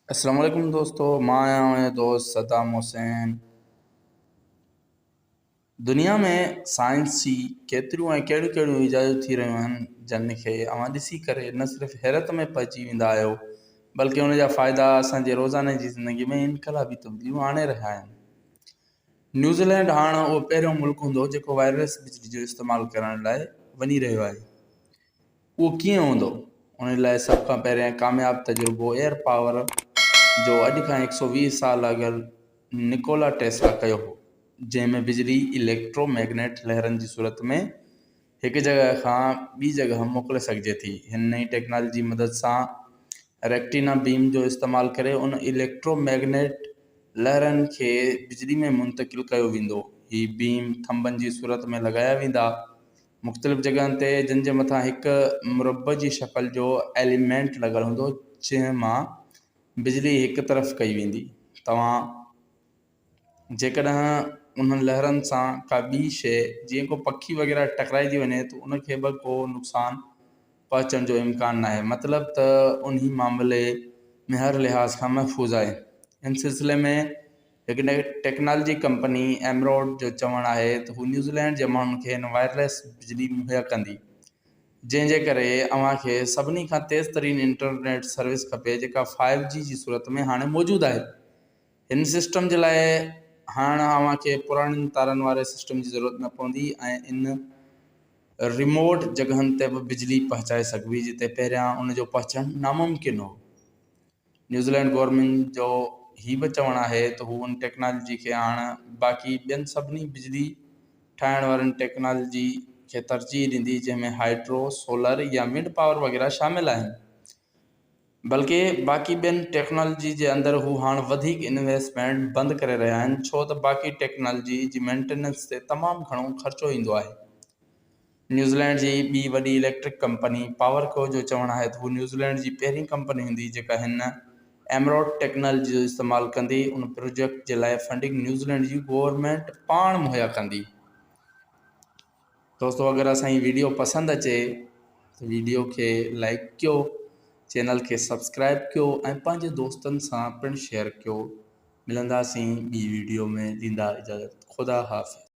अस्सलाम वालेकुम दोस्तों, मां आहियां मुंहिंजो दोस्त सद्दाम हुसैन। दुनिया में साइंस जी केतिरियूं ऐं कहिड़ियूं कहिड़ियूं ईजादूं थी रहियूं आहिनि जिन खे अव्हां ॾिसी करे न सिर्फ़ु हैरत में पइजी वेंदा आहियो, बल्कि उन जा फ़ाइदा असांजे रोज़ाने जी ज़िंदगी में इनकलाबी तब्दीलियूं आणे रहिया आहिनि। न्यूज़ीलैंड हाणे उहो पहिरियों मुल्क हूंदो जेको वायरलेस बिजली जो इस्तेमालु करण लाइ वञी रहियो आहे। उहो कीअं हूंदो? उन लाइ सभ खां पहिरियां कामयाबु तजुर्बो एयर पावर जो अॼु खां 120 साल अॻु निकोला टेस्ला कयो हो, जंहिंमें बिजली इलेक्ट्रोमैग्नेट लहरनि जी सूरत में हिकु जॻह खां ॿी जॻह मोकिले सघिजे थी। हिन नई टेक्नोलॉजी जी मदद सां रेक्टिना बीम जो इस्तेमालु करे उन इलेक्ट्रोमैग्नेट लहरनि खे बिजली में मुंतक़िल कयो वेंदो। हीअ बीम थंबनि जी सूरत में लॻाया वेंदा मुख़्तलिफ़ जॻहनि ते, जिन जे मथां हिकु मुरब जी शक्ल जो एलिमेंट लॻल हूंदो, जंहिं मां बिजली हिकु तरफ़ कई वेंदी। तव्हां जेकॾहिं उन्हनि लहरनि सां का ॿी शइ जीअं को पखी वग़ैरह टकराइजी वञे त उनखे बि को नुक़सानु पहुचण जो इम्कान न आहे, मतिलबु त उन मामले में हर लिहाज़ खां महफ़ूज़ आहे। इन सिलसिले में हिकु टेक्नोलॉजी कंपनी एमरोड जो चवणु आहे त हू न्यूज़ीलैंड जे माण्हुनि खे हिन वायरलेस बिजली मुहैया कंदी, जंहिंजे करे अव्हांखे सभिनी खां तेज़ तरीन इंटरनेट सर्विस खपे जेका 5G जी सूरत में हाणे मौजूदु आहे। हिन सिस्टम जे लाइ हाणे अव्हांखे पुराणनि तारनि वारे सिस्टम जी ज़रूरत न पवंदी ऐं इन रिमोट जॻहनि ते बि बिजली पहुचाए सघिबी जिते पहिरियां उनजो पहुचणु नामुमकिन हो। न्यूज़ीलैंड गवर्नमेंट जो ही बि चवणु आहे त हू उन टेक्नोलॉजी खे हाणे बाक़ी ॿियनि सभिनी बिजली ठाहिण वारनि टेक्नोलॉजी खे तरजीह ॾींदी, जंहिंमें हाइड्रो, सोलर या मिड पावर वग़ैरह शामिल आहिनि। बल्कि बाक़ी ॿियनि टेक्नोलॉजी जे अंदरि हू हाणे वधीक इन्वेस्टमेंट बंदि करे रहिया आहिनि, छो त बाक़ी टेक्नोलॉजी जी मेंटेनेंस ते तमामु घणो ख़र्चो ईंदो आहे। न्यूज़ीलैंड जी ॿी वॾी इलेक्ट्रिक कंपनी पावरको जो चवणु आहे त हू न्यूज़ीलैंड जी पहिरीं कंपनी हूंदी जेका हिन एमरोड टेक्नोलॉजी जो इस्तेमालु कंदी। उन प्रोजेक्ट जे लाइ फंडिंग न्यूज़ीलैंड जी गवर्नमेंट पाण मुहैया कंदी। दोस्तों, अगर असांजी वीडियो पसंद अचे तो वीडियो के लाइक कयो, चैनल के सब्सक्राइब कयो ऐं पंहिंजे दोस्तन सां पिण शेयर कयो। मिलंदासीं ॿी वीडियो में, ॾींदा इजाज़त। खुदा हाफ़िज़।